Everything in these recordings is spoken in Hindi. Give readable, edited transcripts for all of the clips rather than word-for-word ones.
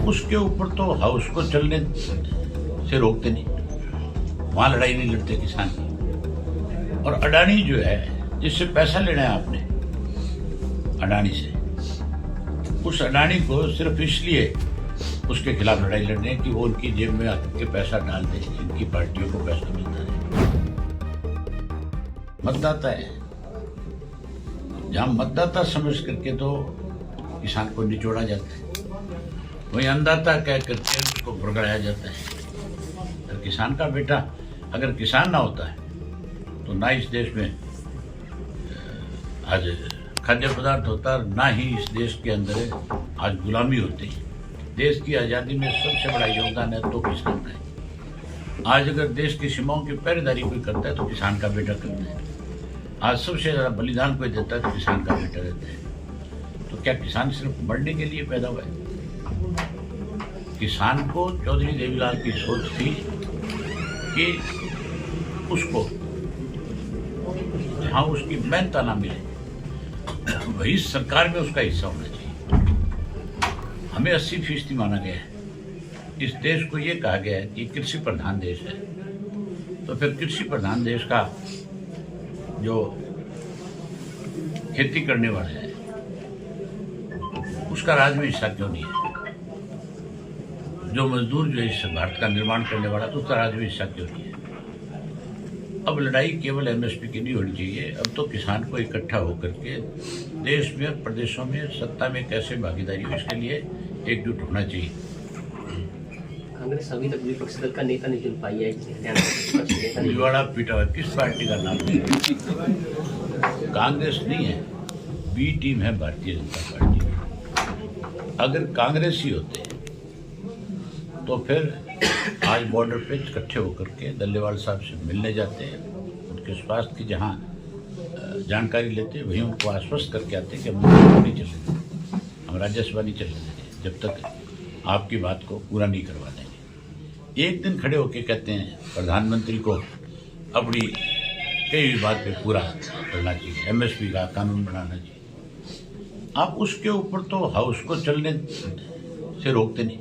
उसके ऊपर तो हाउस को चलने से रोकते नहीं, वहां लड़ाई नहीं लड़ते किसान की। और अडानी जो है, जिससे पैसा लेना है आपने अडानी से, उस अडानी को सिर्फ इसलिए उसके खिलाफ लड़ाई लड़ने कि वो उनकी जेब में आकर के पैसा डाल दे, इनकी पार्टियों को पैसा मिलता है। मतदाता है, जहां मतदाता समझ करके तो किसान को निचोड़ा जाता है, वहीं अन्नदाता कह करके उसको भड़काया जाता है। और किसान का बेटा अगर किसान ना होता है तो ना इस देश में आज खाद्य पदार्थ होता, ना ही इस देश के अंदर आज गुलामी होती। देश की आज़ादी में सबसे बड़ा योगदान है तो किसान का है। आज अगर देश की सीमाओं की पहरेदारी कोई करता है तो किसान का बेटा करता है। आज सबसे ज़्यादा बलिदान कोई देता है तो किसान का बेटा देता है। तो क्या किसान सिर्फ मरने के लिए पैदा हुआ है? किसान को चौधरी देवीलाल की सोच थी कि उसको जहाँ उसकी मेहनत ना मिले वही सरकार में उसका हिस्सा होना चाहिए। हमें 80% माना गया है। इस देश को ये कहा गया है कि कृषि प्रधान देश है, तो फिर कृषि प्रधान देश का जो खेती करने वाला है उसका राज्य में हिस्सा क्यों नहीं है? जो मजदूर जो है इस भारत का निर्माण करने वाला, तो उसका राज्य में हिस्सा क्यों नहीं है? अब लड़ाई केवल एमएसपी की नहीं होनी चाहिए। अब तो किसान को इकट्ठा होकर के देश में और प्रदेशों में सत्ता में कैसे भागीदारी हो, इसके लिए एकजुट होना चाहिए। कांग्रेस अभी तक विपक्ष दल का नेता नहीं चुन पाई है। बिवाड़ा पीटा हुआ, किस पार्टी का नाम है? कांग्रेस नहीं है, बी टीम है भारतीय जनता पार्टी। अगर कांग्रेस ही होते तो फिर आज बॉर्डर पे इकट्ठे होकर के दल्लेवाल साहब से मिलने जाते हैं, उनके स्वास्थ्य की जहाँ जानकारी लेते वहीं उनको आश्वस्त करके आते कि हम नहीं चलने देंगे, हम राज्यसभा नहीं चलने देंगे जब तक आपकी बात को पूरा नहीं करवा देंगे। एक दिन खड़े होके कहते हैं प्रधानमंत्री को अपनी कई बात पे पूरा करना चाहिए, एमएसपी का कानून बनाना चाहिए। आप उसके ऊपर तो हाउस को चलने से रोकते नहीं,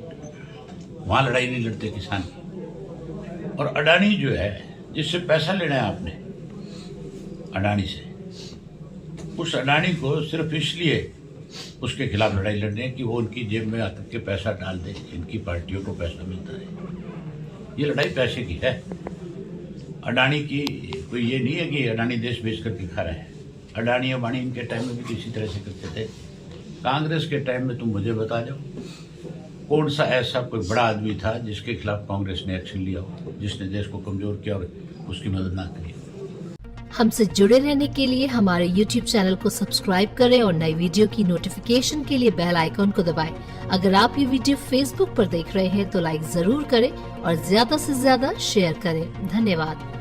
वहां लड़ाई नहीं लड़ते किसान की। और अडानी जो है, जिससे पैसा लेना है आपने अडानी से, उस अडानी को सिर्फ इसलिए उसके खिलाफ लड़ाई लड़ने कि वो उनकी जेब में आकर के पैसा डाल दे, इनकी पार्टियों को पैसा मिलता है। ये लड़ाई पैसे की है। अडानी की कोई ये नहीं है कि अडानी देश बेच करके खा रहा है। अडानी अबानी इनके टाइम में भी किसी तरह से करते थे। कांग्रेस के टाइम में तुम मुझे बता दो कौन सा ऐसा कोई बड़ा आदमी था जिसके खिलाफ कांग्रेस ने एक्शन लिया हो, जिसने देश को कमजोर किया और उसकी मदद ना करी। हमसे जुड़े रहने के लिए हमारे YouTube चैनल को सब्सक्राइब करें और नई वीडियो की नोटिफिकेशन के लिए बेल आइकॉन को दबाएं। अगर आप ये वीडियो Facebook पर देख रहे हैं तो लाइक जरूर करें और ज्यादा से ज्यादा शेयर करें। धन्यवाद।